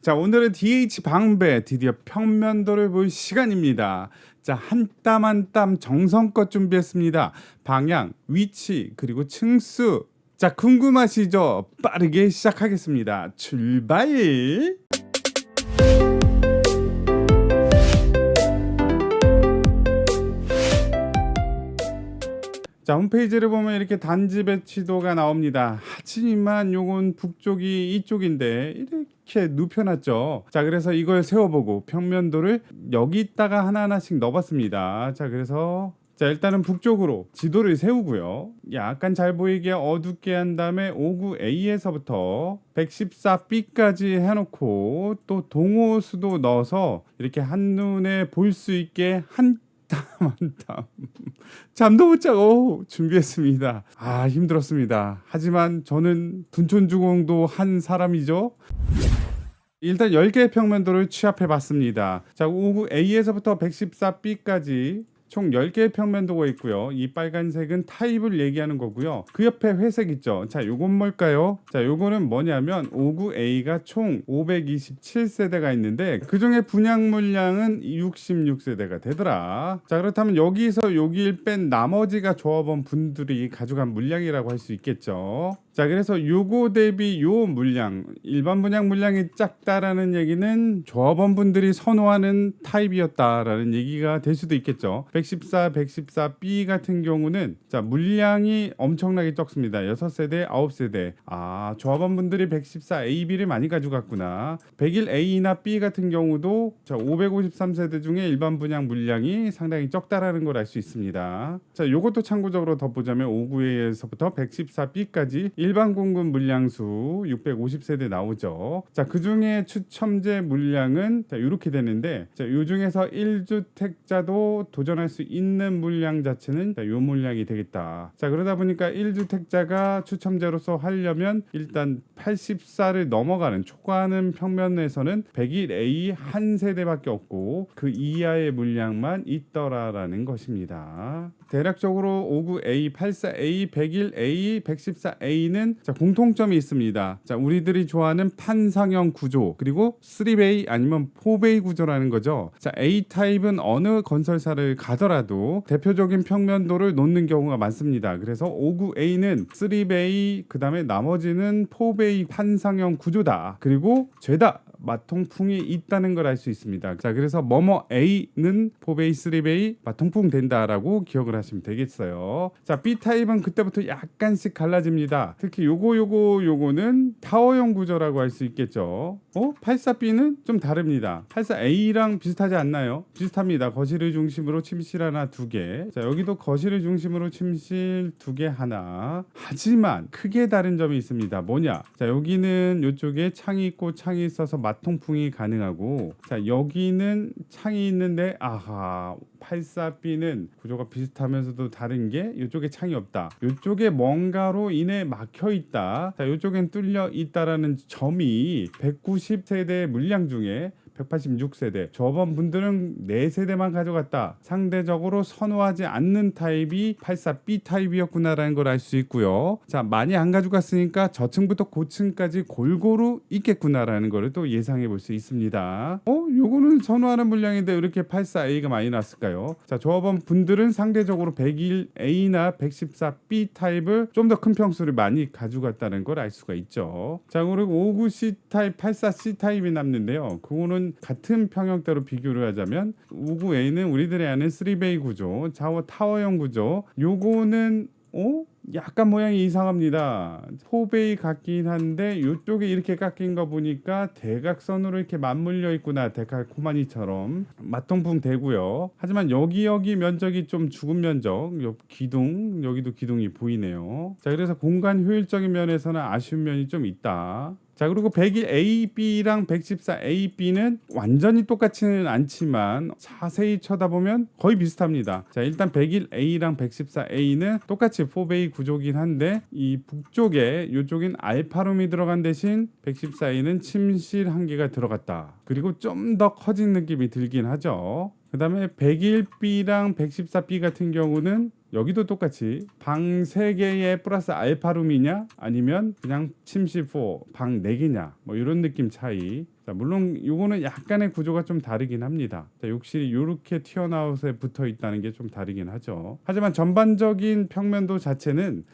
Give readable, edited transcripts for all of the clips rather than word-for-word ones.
자, 오늘은 DH 방배 드디어 평면도를 볼 시간입니다. 자, 한 땀 한 땀 정성껏 준비했습니다. 방향, 위치, 그리고 층수. 자, 궁금하시죠? 빠르게 시작하겠습니다. 출발! 자, 홈페이지를 보면 이렇게 단지 배치도가 나옵니다. 하지만 요건 북쪽이 이쪽인데 이렇게 눕혀놨죠. 자, 그래서 이걸 세워보고 평면도를 여기다가 하나하나씩 넣어봤습니다. 자, 그래서 일단은 북쪽으로 지도를 세우고요. 약간 잘 보이게 어둡게 한 다음에 59A에서부터 114B까지 해놓고 또 동호수도 넣어서 이렇게 한눈에 볼 수 있게 한 땀 한 땀 잠도 못 자고 준비했습니다. 힘들었습니다. 하지만 저는 둔촌주공도 한 사람이죠. 일단 10개의 평면도를 취합해 봤습니다. 자, 59A에서부터 114B까지 총 10개의 평면도가 있고요. 이 빨간색은 타입을 얘기하는 거고요. 그 옆에 회색 있죠. 자, 요건 뭘까요? 자, 요거는 뭐냐면 59A가 총 527세대가 있는데 그중에 분양 물량은 66세대가 되더라. 자, 그렇다면 여기서 여길 뺀 나머지가 조합원 분들이 가져간 물량이라고 할 수 있겠죠. 자, 그래서 요거 대비 요 물량, 일반 분양 물량이 작다라는 얘기는 조합원분들이 선호하는 타입이었다라는 얘기가 될 수도 있겠죠. 114B 같은 경우는 자, 물량이 엄청나게 적습니다. 6세대, 9세대. 조합원분들이 114AB를 많이 가져갔구나. 101A나 B 같은 경우도 자, 553세대 중에 일반 분양 물량이 상당히 적다라는 걸 알 수 있습니다. 자, 요것도 참고적으로 덧보자면 59A에서부터 114B까지 일반 공급 물량수 650세대 나오죠. 자, 그 중에 추첨제 물량은 자, 이렇게 되는데 자, 요 중에서 1주택자도 도전할 수 있는 물량 자체는 자, 요 물량이 되겠다. 자, 그러다 보니까 1주택자가 추첨제로서 하려면 일단 84를 넘어가는 초과하는 평면에서는 101A 한 세대밖에 없고 그 이하의 물량만 있더라라는 것입니다. 대략적으로 59A, 84A, 101A, 114A는 자, 공통점이 있습니다. 자, 우리들이 좋아하는 판상형 구조 그리고 3베이 아니면 4베이 구조라는 거죠. 자, A 타입은 어느 건설사를 가더라도 대표적인 평면도를 놓는 경우가 많습니다. 그래서 59A는 3베이 그다음에 나머지는 4베이 판상형 구조다. 그리고 죄다 마통풍이 있다는 걸 알 수 있습니다. 자, 그래서 뭐뭐 A는 4베이, 3베이 마통풍 된다라고 기억을 하시면 되겠어요. 자, B 타입은 그때부터 약간씩 갈라집니다. 특히 요거는 타워형 구조라고 할 수 있겠죠. 84B는 좀 다릅니다. 84A랑 비슷하지 않나요? 비슷합니다. 거실을 중심으로 침실 하나 2개. 자, 여기도 거실을 중심으로 침실 2개 하나. 하지만 크게 다른 점이 있습니다. 뭐냐? 자, 여기는 이쪽에 창이 있고 창이 있어서 마통풍이 가능하고 자, 여기는 창이 있는데 84B는 구조가 비슷하면서도 다른 게 이쪽에 창이 없다. 이쪽에 뭔가로 인해 막혀 있다. 자, 이쪽엔 뚫려 있다라는 점이 190세대 물량 중에 186세대 조합원분들은 4세대만 가져갔다. 상대적으로 선호하지 않는 타입이 84B 타입이었구나라는 걸 알 수 있고요. 자, 많이 안 가져갔으니까 저층부터 고층까지 골고루 있겠구나라는 걸 또 예상해 볼 수 있습니다. 요거는 선호하는 물량인데 왜 이렇게 84A가 많이 났을까요? 자, 조합원분들은 상대적으로 101A나 114B 타입을 좀 더 큰 평수를 많이 가져갔다는 걸 알 수가 있죠. 자, 그리고 59C 타입, 84C 타입이 남는데요. 그거는 같은 평형대로 비교를 하자면 59A는 우리들이 아는 3베이 구조, 타워형 구조. 요거는 약간 모양이 이상합니다. 4베이 같긴 한데 이쪽에 이렇게 깎인 거 보니까 대각선으로 이렇게 맞물려 있구나. 데칼코마니처럼 마통풍 되고요. 하지만 여기 면적이 좀 죽은 면적, 기둥 여기도 기둥이 보이네요. 자, 그래서 공간 효율적인 면에서는 아쉬운 면이 좀 있다. 자, 그리고 101AB랑 114AB는 완전히 똑같지는 않지만 자세히 쳐다보면 거의 비슷합니다. 자, 일단 101A랑 114A는 똑같이 4베이 구조긴 한데 이 북쪽에 이쪽엔 알파룸이 들어간 대신 114A는 침실 한 개가 들어갔다. 그리고 좀 더 커진 느낌이 들긴 하죠. 그 다음에 101B랑 114B 같은 경우는 여기도 똑같이 방 3개에 플러스 알파룸이냐 아니면 그냥 침실 4, 방 4개냐 뭐 이런 느낌 차이. 자, 물론 요거는 약간의 구조가 좀 다르긴 합니다. 자, 욕실이 이렇게 튀어나와서 붙어 있다는 게 좀 다르긴 하죠. 하지만 전반적인 평면도 자체는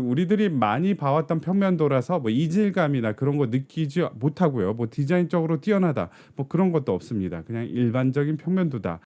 우리들이 많이 봐왔던 평면도라서 뭐 이질감이나 그런 거 느끼지 못하고요. 뭐 디자인적으로 뛰어나다 뭐 그런 것도 없습니다. 그냥 일반적인 평면도다.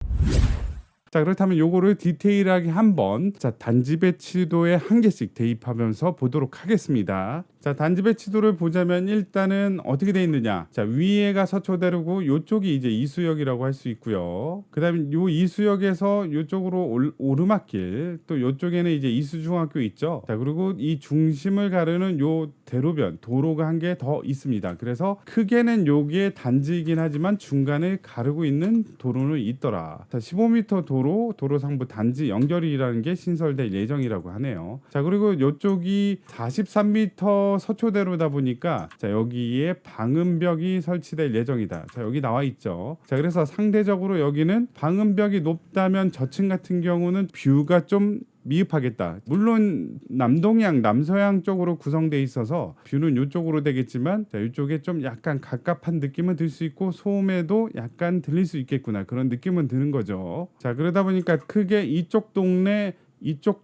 자, 그렇다면 요거를 디테일하게 한번 단지 배치도에 한 개씩 대입하면서 보도록 하겠습니다. 자, 단지 배치도를 보자면 일단은 어떻게 돼 있느냐. 자, 위에가 서초대로고 요쪽이 이제 이수역이라고 할 수 있고요. 그다음에 요 이수역에서 요쪽으로 오르막길, 또 요쪽에는 이제 이수중학교 있죠. 자, 그리고 이 중심을 가르는 요 대로변, 도로가 한 개 더 있습니다. 그래서 크게는 요게 단지이긴 하지만 중간에 가르고 있는 도로는 있더라. 자, 15m 도로상부 단지 연결이라는 게 신설될 예정이라고 하네요. 자, 그리고 요쪽이 43m 서초대로다 보니까 자, 여기에 방음벽이 설치될 예정이다. 자, 여기 나와 있죠. 자, 그래서 상대적으로 여기는 방음벽이 높다면 저층 같은 경우는 뷰가 좀 미흡하겠다. 물론 남동향, 남서향 쪽으로 구성돼 있어서 뷰는 이쪽으로 되겠지만 자, 이쪽에 좀 약간 갑갑한 느낌은 들 수 있고 소음에도 약간 들릴 수 있겠구나. 그런 느낌은 드는 거죠. 자, 그러다 보니까 크게 이쪽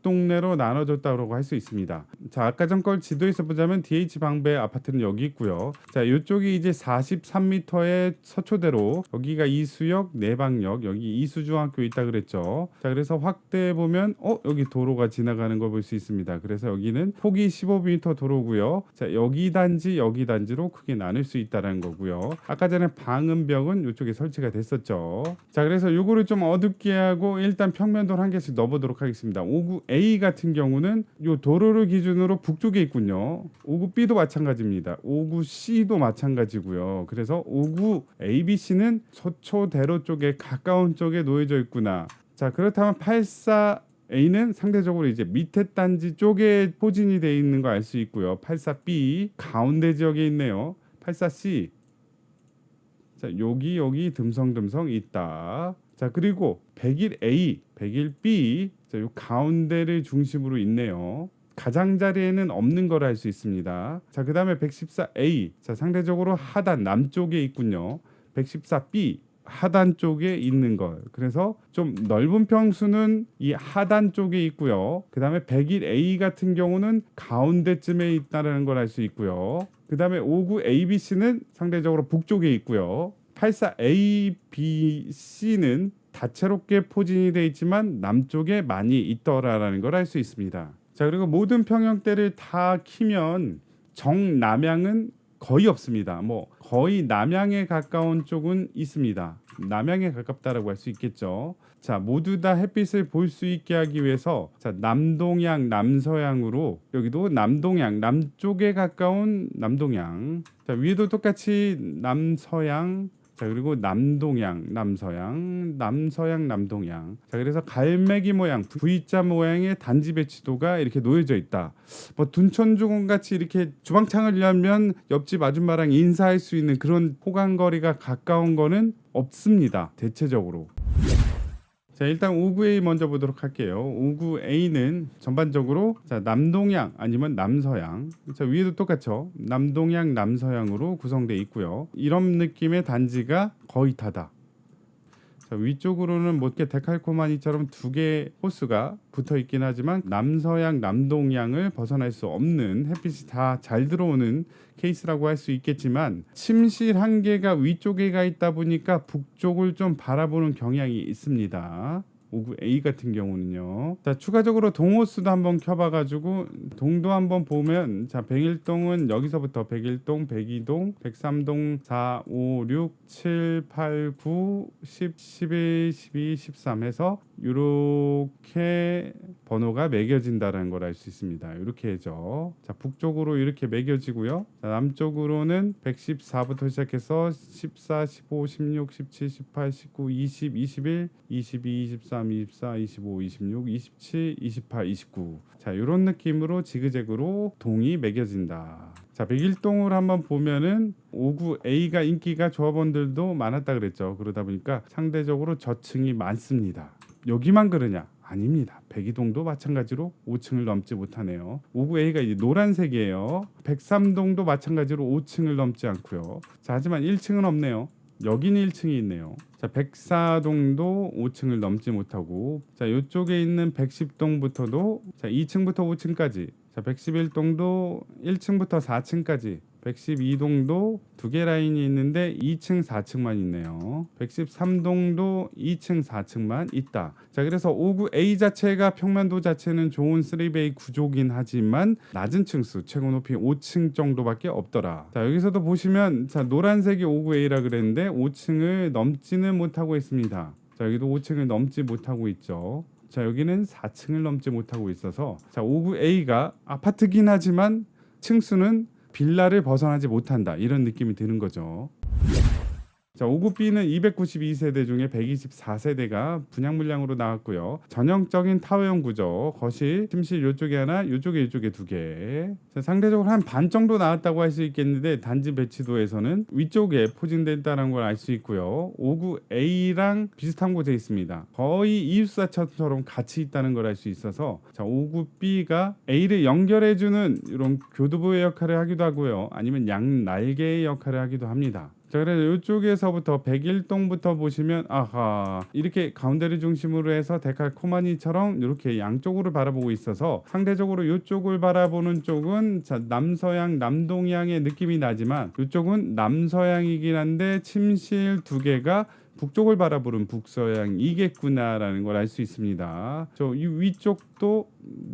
동네로 나눠졌다고 할 수 있습니다. 자, 아까 전 걸 지도에서 보자면 DH 방배 아파트는 여기 있고요. 자, 이쪽이 이제 43m의 서초대로, 여기가 이수역, 내방역, 여기 이수중학교 있다 그랬죠. 자, 그래서 확대해 보면 여기 도로가 지나가는 걸 볼 수 있습니다. 그래서 여기는 폭이 15m 도로고요. 자, 여기 단지로 크게 나눌 수 있다는 거고요. 아까 전에 방음벽은 이쪽에 설치가 됐었죠. 자, 그래서 요거를 좀 어둡게 하고 일단 평면도를 한 개씩 넣어보도록 하겠습니다. 59A 같은 경우는 요 도로를 기준으로 북쪽에 있군요. 59B도 마찬가지입니다. 59C도 마찬가지고요. 그래서 59ABC는 서초대로 쪽에 가까운 쪽에 놓여져 있구나. 자, 그렇다면 84A는 상대적으로 이제 밑에 단지 쪽에 포진이 되어 있는 거 알 수 있고요. 84B 가운데 지역에 있네요. 84C 자, 여기 듬성듬성 있다. 자, 그리고 101A, 101B 자, 요 가운데를 중심으로 있네요. 가장자리에는 없는 걸 알 수 있습니다. 자, 그 다음에 114A 자, 상대적으로 하단 남쪽에 있군요. 114B 하단 쪽에 있는 걸. 그래서 좀 넓은 평수는 이 하단 쪽에 있고요. 그 다음에 101A 같은 경우는 가운데쯤에 있다는 걸 알 수 있고요. 그 다음에 59ABC는 상대적으로 북쪽에 있고요. 84ABC는 다채롭게 포진이 되어 있지만 남쪽에 많이 있더라라는 걸 알 수 있습니다. 자, 그리고 모든 평형대를 다 키면 정남향은 거의 없습니다. 뭐 거의 남향에 가까운 쪽은 있습니다. 남향에 가깝다라고 할 수 있겠죠. 자, 모두 다 햇빛을 볼 수 있게 하기 위해서 자, 남동향, 남서향으로 여기도 남동향, 남쪽에 가까운 남동향. 자, 위에도 똑같이 남서향. 자, 그리고 남동향, 남서향, 남서향, 남동향. 자, 그래서 갈매기 모양, V자 모양의 단지 배치도가 이렇게 놓여져 있다. 뭐 둔천주공 같이 이렇게 주방창을 열면 옆집 아줌마랑 인사할 수 있는 그런 호감거리가 가까운 거는 없습니다. 대체적으로. 자, 일단 59A 먼저 보도록 할게요. 59A는 전반적으로 자, 남동향 아니면 남서향. 자, 위에도 똑같죠. 남동향, 남서향으로 구성되어 있고요. 이런 느낌의 단지가 거의 다다. 자, 위쪽으로는 못게 데칼코마니처럼 두 개의 호스가 붙어 있긴 하지만 남서향, 남동향을 벗어날 수 없는 햇빛이 다 잘 들어오는 케이스라고 할 수 있겠지만 침실 한 개가 위쪽에 가 있다 보니까 북쪽을 좀 바라보는 경향이 있습니다. 59A 같은 경우는요. 자, 추가적으로 동호수도 한번 켜봐가지고 동도 한번 보면 자, 101동은 여기서부터 101동, 102동, 103동, 4, 5, 6, 7, 8, 9, 10, 11, 12, 13 해서 이렇게 번호가 매겨진다는 걸 알 수 있습니다. 이렇게 해죠. 자, 북쪽으로 이렇게 매겨지고요. 자, 남쪽으로는 114부터 시작해서 14, 15, 16, 17, 18, 19, 20, 21, 22, 23, 24, 25, 26, 27, 28, 29. 자, 이런 느낌으로 지그재그로 동이 매겨진다. 자, 101동을 한번 보면은 59A가 인기가 조합원들도 많았다 그랬죠. 그러다 보니까 상대적으로 저층이 많습니다. 여기만 그러냐? 아닙니다. 백이동도 마찬가지로 5층을 넘지 못하네요. 59A가 이제 노란색이에요. 103동도 마찬가지로 5층을 넘지 않고요. 자, 하지만 1층은 없네요. 여기는 1층이 있네요. 자, 104동도 5층을 넘지 못하고, 자, 이쪽에 있는 110동부터도 자, 2층부터 5층까지, 자, 111동도 1층부터 4층까지, 112동도 두 개 라인이 있는데 2층 4층만 있네요. 113동도 2층 4층만 있다. 자, 그래서 59A 자체가 평면도 자체는 좋은 3베이 구조긴 하지만 낮은 층수 최고 높이 5층 정도밖에 없더라. 자, 여기서도 보시면 자, 노란색이 59A라 그랬는데 5층을 넘지는 못하고 있습니다. 자, 여기도 5층을 넘지 못하고 있죠. 자, 여기는 4층을 넘지 못하고 있어서 자, 59A가 아파트긴 하지만 층수는 빌라를 벗어나지 못한다, 이런 느낌이 드는 거죠. 자, 59B는 292세대 중에 124세대가 분양 물량으로 나왔고요. 전형적인 타워형 구조, 거실, 침실 이쪽에 하나, 이쪽에 두 개. 자, 상대적으로 한 반 정도 나왔다고 할 수 있겠는데 단지 배치도에서는 위쪽에 포진된다는 걸 알 수 있고요. 59A랑 비슷한 곳에 있습니다. 거의 이웃사촌처럼 같이 있다는 걸 알 수 있어서 자, 59B가 A를 연결해주는 이런 교두보의 역할을 하기도 하고요. 아니면 양날개의 역할을 하기도 합니다. 자, 그래서 이쪽에서부터 101동부터 보시면 아하, 이렇게 가운데를 중심으로 해서 데칼코마니처럼 이렇게 양쪽으로 바라보고 있어서 상대적으로 이쪽을 바라보는 쪽은 자, 남서양 남동향의 느낌이 나지만 이쪽은 남서양이긴 한데 침실 두 개가 북쪽을 바라보는 북서양이겠구나라는 걸 알 수 있습니다. 저 이 위쪽도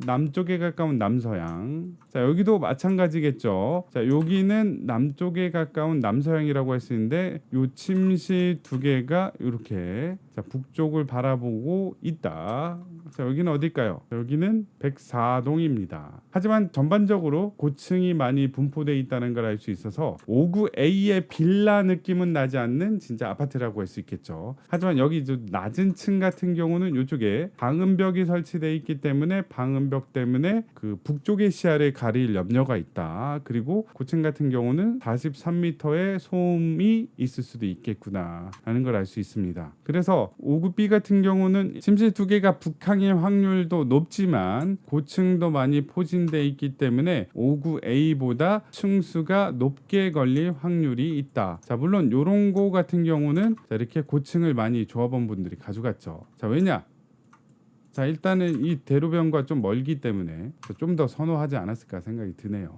남쪽에 가까운 남서양. 자, 여기도 마찬가지겠죠. 자, 여기는 남쪽에 가까운 남서양이라고 할 수 있는데 요 침실 두 개가 이렇게 자, 북쪽을 바라보고 있다. 자, 여기는 어딜까요? 여기는 104동입니다. 하지만 전반적으로 고층이 많이 분포되어 있다는 걸 알 수 있어서 59A의 빌라 느낌은 나지 않는 진짜 아파트라고 할 수 있겠죠. 하지만 여기 좀 낮은 층 같은 경우는 이쪽에 방음벽이 설치되어 있기 때문에 방음벽 때문에 그 북쪽의 시야를 가릴 염려가 있다. 그리고 고층 같은 경우는 43m의 소음이 있을 수도 있겠구나 라는 걸 알 수 있습니다. 그래서 59B 같은 경우는 침실 두 개가 북항일 확률도 높지만 고층도 많이 포진되어 있기 때문에 59A보다 층수가 높게 걸릴 확률이 있다. 자, 물론 요런 거 같은 경우는 자, 이렇게 고층을 많이 조합원 분들이 가져갔죠. 자, 왜냐? 자, 일단은 이 대로변과 좀 멀기 때문에 좀 더 선호하지 않았을까 생각이 드네요.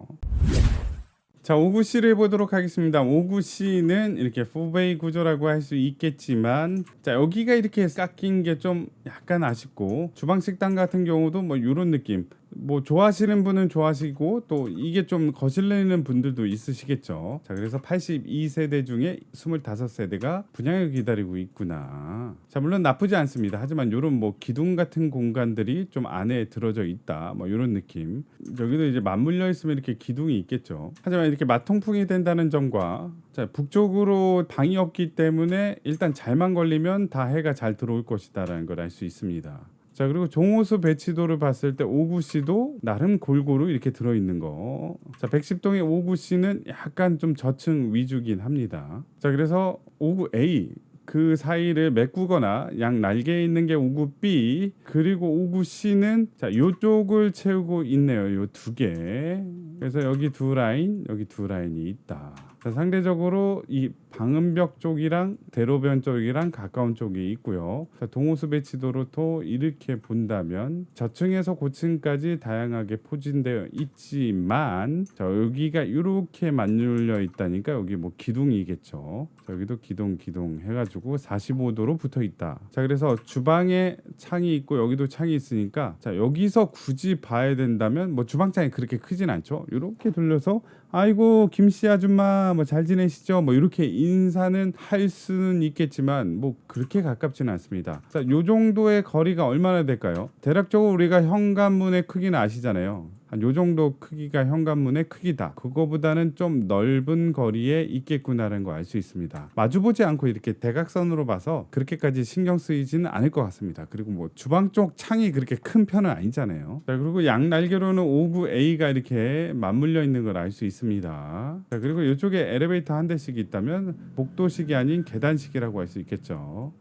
자, 59C를 보도록 하겠습니다. 59C는 이렇게 4베이 구조라고 할 수 있겠지만 자, 여기가 이렇게 깎인 게 좀 약간 아쉽고 주방 식당 같은 경우도 뭐 이런 느낌 뭐 좋아하시는 분은 좋아하시고 또 이게 좀 거슬리는 분들도 있으시겠죠. 자, 그래서 82세대 중에 25세대가 분양을 기다리고 있구나. 자, 물론 나쁘지 않습니다. 하지만 이런 뭐 기둥 같은 공간들이 좀 안에 들어져 있다, 뭐 이런 느낌. 여기도 이제 맞물려 있으면 이렇게 기둥이 있겠죠. 하지만 이렇게 맞통풍이 된다는 점과 자, 북쪽으로 방이 없기 때문에 일단 잘만 걸리면 다 해가 잘 들어올 것이다라는 걸 알 수 있습니다. 자, 그리고 종호수 배치도를 봤을 때 59C도 나름 골고루 이렇게 들어있는 거. 자, 110동의 59C는 약간 좀 저층 위주긴 합니다. 자, 그래서 59A 그 사이를 메꾸거나 양 날개에 있는 게 59B 그리고 59C는 자, 요쪽을 채우고 있네요. 요 두 개. 그래서 여기 두 라인, 여기 두 라인이 있다. 자, 상대적으로 이 방음벽 쪽이랑 대로변 쪽이랑 가까운 쪽이 있고요. 자, 동호수 배치도로도 이렇게 본다면 저층에서 고층까지 다양하게 포진되어 있지만 자, 여기가 이렇게 맞물려 있다니까 여기 뭐 기둥이겠죠. 자, 여기도 기둥 해가지고 45도로 붙어 있다. 자, 그래서 주방에 창이 있고 여기도 창이 있으니까 자, 여기서 굳이 봐야 된다면 뭐 주방창이 그렇게 크진 않죠. 이렇게 돌려서 아이고 김씨 아줌마 뭐 잘 지내시죠? 뭐 이렇게 인사는 할 수는 있겠지만 뭐 그렇게 가깝지는 않습니다. 자, 요 정도의 거리가 얼마나 될까요? 대략적으로 우리가 현관문의 크기는 아시잖아요. 한 요 정도 크기가 현관문의 크기다. 그거보다는 좀 넓은 거리에 있겠구나라는 거 알 수 있습니다. 마주보지 않고 이렇게 대각선으로 봐서 그렇게까지 신경 쓰이지는 않을 것 같습니다. 그리고 뭐 주방 쪽 창이 그렇게 큰 편은 아니잖아요. 자, 그리고 양 날개로는 59A가 이렇게 맞물려 있는 걸 알 수 있습니다. 자, 그리고 이쪽에 엘리베이터 한 대씩 있다면 복도식이 아닌 계단식이라고 할 수 있겠죠.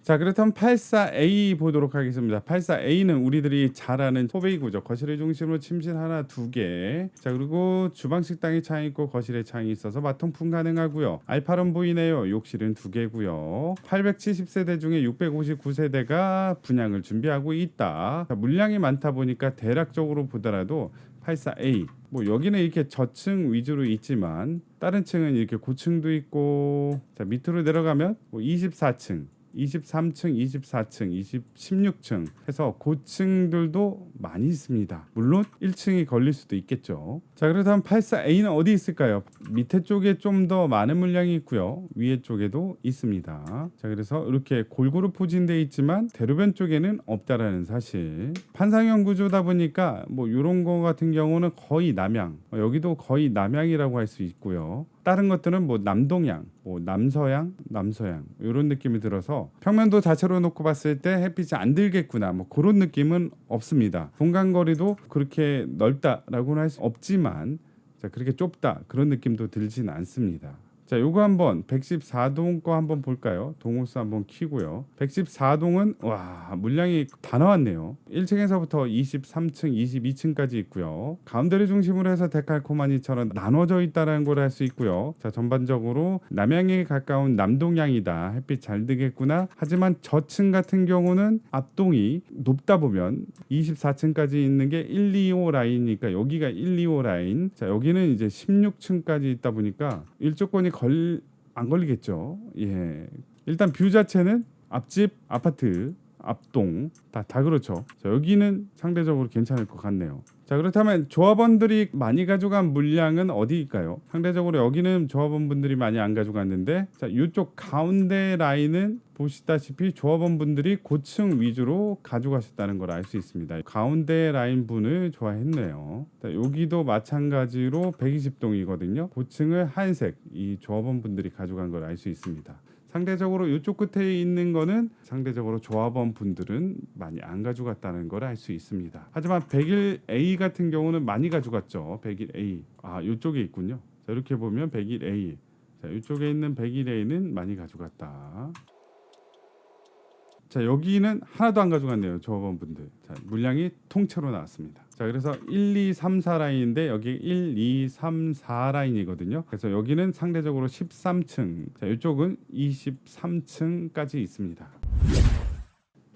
자, 그렇다면 84A 보도록 하겠습니다. 84A는 우리들이 잘 아는 포베이 구조, 거실을 중심으로 침실 하나 두 개. 자, 그리고 주방 식당에 창이 있고 거실에 창이 있어서 마통풍 가능하고요. 알파룸 보이네요. 욕실은 두 개고요. 870세대 중에 659세대가 분양을 준비하고 있다. 자, 물량이 많다 보니까 대략적으로 보더라도 84A 뭐 여기는 이렇게 저층 위주로 있지만 다른 층은 이렇게 고층도 있고, 자 밑으로 내려가면 뭐 24층 23층, 24층, 16층 해서 고층들도 많이 있습니다. 물론 1층이 걸릴 수도 있겠죠. 자, 그렇다면 84A는 어디 있을까요? 밑에 쪽에 좀 더 많은 물량이 있고요. 위에 쪽에도 있습니다. 자, 그래서 이렇게 골고루 포진되어 있지만 대로변 쪽에는 없다라는 사실. 판상형 구조다 보니까 뭐 이런 거 같은 경우는 거의 남향, 여기도 거의 남향이라고 할 수 있고요. 다른 것들은 뭐 남동향, 뭐 남서향, 남서향 이런 느낌이 들어서 평면도 자체로 놓고 봤을 때 햇빛이 안 들겠구나 뭐 그런 느낌은 없습니다. 공간 거리도 그렇게 넓다라고는 할 수 없지만, 자 그렇게 좁다 그런 느낌도 들지는 않습니다. 자, 요거 한번 114동 거 한번 볼까요? 동호수 한번 키고요. 114동은 와 물량이 다 나왔네요. 1층에서부터 23층, 22층까지 있고요. 가운데를 중심으로 해서 데칼코마니처럼 나눠져 있다는 걸 알 수 있고요. 자, 전반적으로 남향에 가까운 남동향이다. 햇빛 잘 들겠구나. 하지만 저층 같은 경우는 앞동이 높다 보면 24층까지 있는 게 1, 2호 라인이니까 여기가 1, 2호 라인. 자, 여기는 이제 16층까지 있다 보니까 일조권이 안 걸리겠죠. 예. 일단 뷰 자체는 앞집, 아파트, 앞동 다 그렇죠. 자, 여기는 상대적으로 괜찮을 것 같네요. 자, 그렇다면 조합원들이 많이 가져간 물량은 어디일까요? 상대적으로 여기는 조합원분들이 많이 안 가져갔는데, 자, 이쪽 가운데 라인은 보시다시피 조합원분들이 고층 위주로 가져가셨다는 걸 알 수 있습니다. 가운데 라인 분을 좋아했네요. 자, 여기도 마찬가지로 120동이거든요. 고층을 하얀색 이 조합원분들이 가져간 걸 알 수 있습니다. 상대적으로 이쪽 끝에 있는 거는 상대적으로 조합원 분들은 많이 안 가져갔다는 걸 알 수 있습니다. 하지만 101A 같은 경우는 많이 가져갔죠. 101A. 아, 이쪽에 있군요. 자, 이렇게 보면 101A. 자, 이쪽에 있는 101A는 많이 가져갔다. 자, 여기는 하나도 안 가져갔네요. 조합원분들. 자, 물량이 통째로 나왔습니다. 자, 그래서 1, 2, 3, 4 라인인데 여기 1, 2, 3, 4 라인이거든요. 그래서 여기는 상대적으로 13층. 자, 이쪽은 23층까지 있습니다.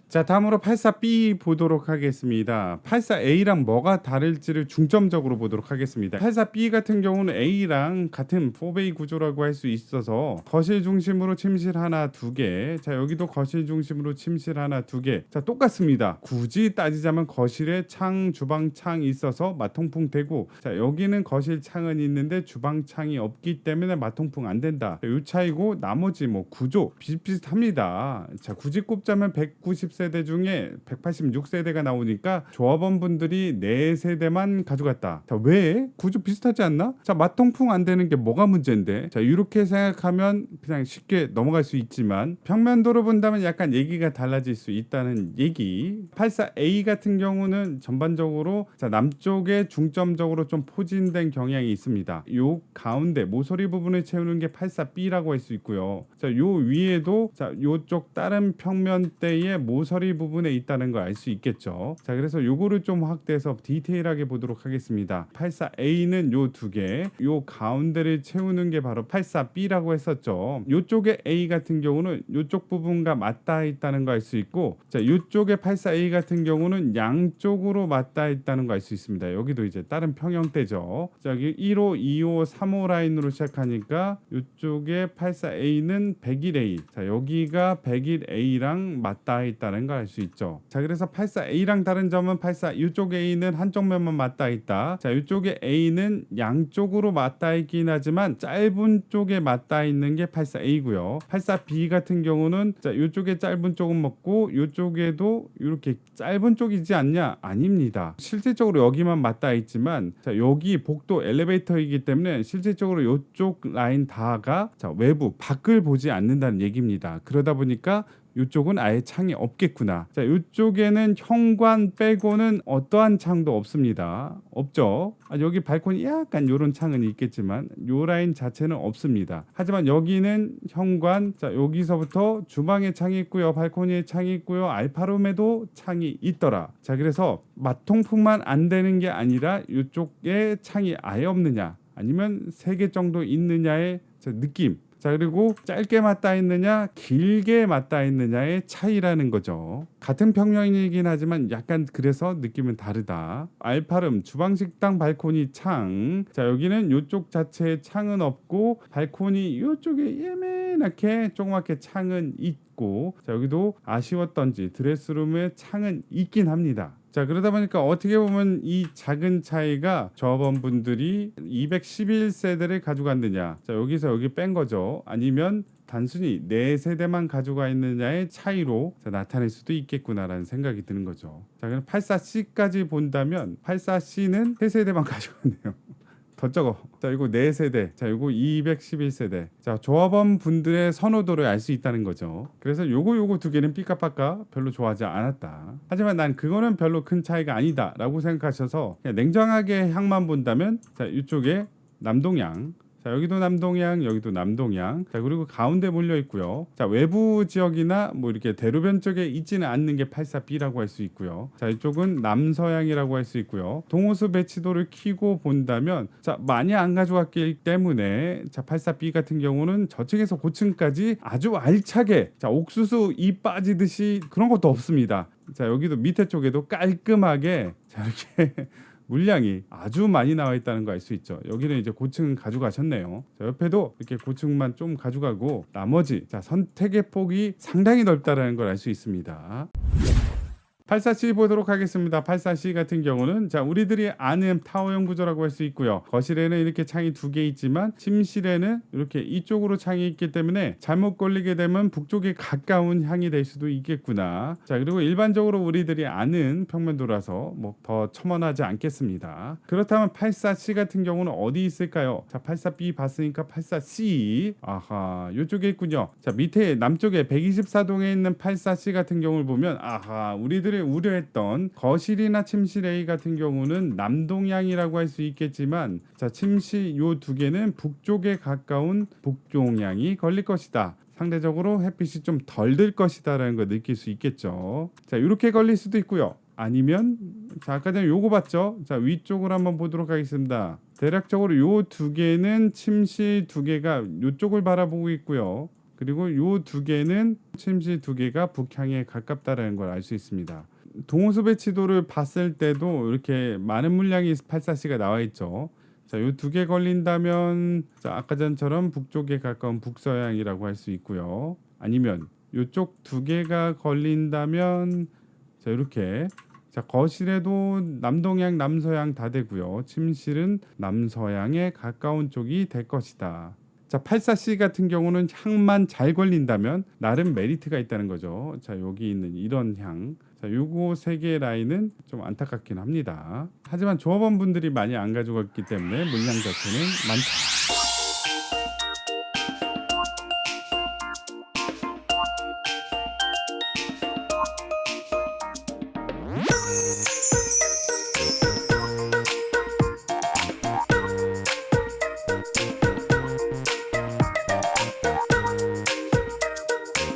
자, 다음으로 84B 보도록 하겠습니다. 84A랑 뭐가 다를지를 중점적으로 보도록 하겠습니다. 84B 같은 경우는 A랑 같은 4베이 구조라고 할 수 있어서 거실 중심으로 침실 하나 두 개. 자, 여기도 거실 중심으로 침실 하나 두 개. 자, 똑같습니다. 굳이 따지자면 거실에 창, 주방 창이 있어서 마통풍 되고, 자, 여기는 거실 창은 있는데 주방 창이 없기 때문에 마통풍 안 된다. 이 차이고 나머지 뭐 구조 비슷비슷합니다. 자, 굳이 꼽자면 190세대 중에 186세대가 나오니까 조합원분들이 4세대만 가져갔다. 자, 왜? 구조 비슷하지 않나? 자, 마통풍 안 되는 게 뭐가 문제인데? 자, 이렇게 생각하면 그냥 쉽게 넘어갈 수 있지만 평면도로 본다면 약간 얘기가 달라질 수 있다는 얘기. 84A 같은 경우는 전반적으로 자, 남쪽에 중점적으로 좀 포진된 경향이 있습니다. 요 가운데 모서리 부분을 채우는 게 84B라고 할 수 있고요. 자, 요 위에도 자, 요쪽 다른 평면대의 모서리 부분에 있다는 걸 알 수 있겠죠. 자, 그래서 요거를 좀 확대해서 디테일하게 보도록 하겠습니다. 84A는 요 두 개, 요 가운데를 채우는 게 바로 84B라고 했었죠. 요쪽에 A 같은 경우는 요쪽 부분과 맞닿아 있다는 걸 알 수 있고, 자, 요쪽에 84A 같은 경우는 양쪽으로 맞닿아 있다는 걸 알 수 있습니다. 여기도 이제 다른 평형대죠. 자, 여기 1호, 2호, 3호 라인으로 시작하니까 요쪽에 84A는 101A. 자, 여기가 101A랑 맞닿아 있다는 걸 알 수 있죠. 자, 그래서 84A랑 다른 점은 84 이쪽 A는 한쪽 면만 맞닿아 있다. 자, 이쪽에 A는 양쪽으로 맞닿아 있긴 하지만 짧은 쪽에 맞닿아 있는 게 84A고요. 84B 같은 경우는 자, 이쪽에 짧은 쪽은 먹고 이쪽에도 이렇게 짧은 쪽이지 않냐? 아닙니다. 실질적으로 여기만 맞닿아 있지만 자, 여기 복도 엘리베이터이기 때문에 실질적으로 이쪽 라인 다가 자, 외부 밖을 보지 않는다는 얘기입니다. 그러다 보니까 이쪽은 아예 창이 없겠구나. 자, 이쪽에는 현관 빼고는 어떠한 창도 없습니다. 없죠. 여기 발코니 약간 요런 창은 있겠지만 요 라인 자체는 없습니다. 하지만 여기는 현관, 자, 여기서부터 주방에 창이 있고요. 발코니에 창이 있고요. 알파룸에도 창이 있더라. 자, 그래서 마통풍만 안 되는 게 아니라 이쪽에 창이 아예 없느냐 아니면 3개 정도 있느냐의 느낌. 자, 그리고 짧게 맞닿아 있느냐 길게 맞닿아 있느냐의 차이라는 거죠. 같은 평형이긴 하지만 약간 그래서 느낌은 다르다. 알파룸 주방 식당 발코니 창. 자, 여기는 이쪽 자체에 창은 없고 발코니 이쪽에 예매하게 조그맣게 창은 있고, 자, 여기도 아쉬웠던지 드레스룸에 창은 있긴 합니다. 자, 그러다 보니까 어떻게 보면 이 작은 차이가 조합원분들이 211세대를 가져갔느냐, 자, 여기서 여기 뺀 거죠. 아니면 단순히 4세대만 가져가 있느냐의 차이로 나타낼 수도 있겠구나라는 생각이 드는 거죠. 자, 그럼 84C까지 본다면 84C는 3세대만 가져갔네요. 더 적어. 자, 이거 4세대. 자, 이거 211세대. 자, 조합원 분들의 선호도를 알 수 있다는 거죠. 그래서 요거 두 개는 삐까빠까 별로 좋아하지 않았다. 하지만 난 그거는 별로 큰 차이가 아니다라고 생각하셔서 그냥 냉정하게 향만 본다면, 자, 이쪽에 남동향. 자, 여기도 남동향, 여기도 남동향. 자, 그리고 가운데 몰려 있고요. 자, 외부 지역이나 뭐 이렇게 대로변 쪽에 있지는 않는 게 84B라고 할 수 있고요. 자, 이쪽은 남서향이라고 할 수 있고요. 동호수 배치도를 키고 본다면, 자, 많이 안 가져갔기 때문에, 자, 84B 같은 경우는 저층에서 고층까지 아주 알차게, 자, 옥수수 이 빠지듯이 그런 것도 없습니다. 자, 여기도 밑에 쪽에도 깔끔하게, 자, 이렇게 물량이 아주 많이 나와 있다는 거 알 수 있죠. 여기는 이제 고층 가져가셨네요. 자, 옆에도 이렇게 고층만 좀 가져가고 나머지, 자, 선택의 폭이 상당히 넓다라는 걸 알 수 있습니다. 84C 보도록 하겠습니다. 84C 같은 경우는, 자, 우리들이 아는 타워형 구조라고 할 수 있고요. 거실에는 이렇게 창이 2개 있지만 침실에는 이렇게 이쪽으로 창이 있기 때문에 잘못 걸리게 되면 북쪽에 가까운 향이 될 수도 있겠구나. 자, 그리고 일반적으로 우리들이 아는 평면도라서 뭐 더 첨언하지 않겠습니다. 그렇다면 84C 같은 경우는 어디 있을까요? 자, 84B 봤으니까 84C, 아하, 이쪽에 있군요. 자, 밑에 남쪽에 124동에 있는 84C 같은 경우를 보면, 아하, 우리들의 우려했던 거실이나 침실 A 같은 경우는 남동향이라고 할 수 있겠지만, 자, 침실 요 2개는 북쪽에 가까운 북동향이 걸릴 것이다. 상대적으로 햇빛이 좀 덜 들 것이다라는 걸 느낄 수 있겠죠. 자, 이렇게 걸릴 수도 있고요. 아니면, 자, 아까 전에 요거 봤죠? 자, 위쪽으로 한번 보도록 하겠습니다. 대략적으로 요 2개는 침실 2개가 요쪽을 바라보고 있고요. 그리고 요 2개는 침실 2개가 북향에 가깝다라는 걸 알 수 있습니다. 동호수 배치도를 봤을 때도 이렇게 많은 물량이 84C가 나와 있죠. 자, 요 2개 걸린다면, 자, 아까 전처럼 북쪽에 가까운 북서향이라고 할 수 있고요. 아니면 요쪽 2개가 걸린다면, 자, 이렇게, 자, 거실에도 남동향, 남서향 다 되고요. 침실은 남서향에 가까운 쪽이 될 것이다. 자, 84C 같은 경우는 향만 잘 걸린다면 나름 메리트가 있다는 거죠. 자, 여기 있는 이런 향. 자, 요거 3개의 라인은 좀 안타깝긴 합니다. 하지만 조합원분들이 많이 안 가져갔기 때문에 물량 자체는 많다.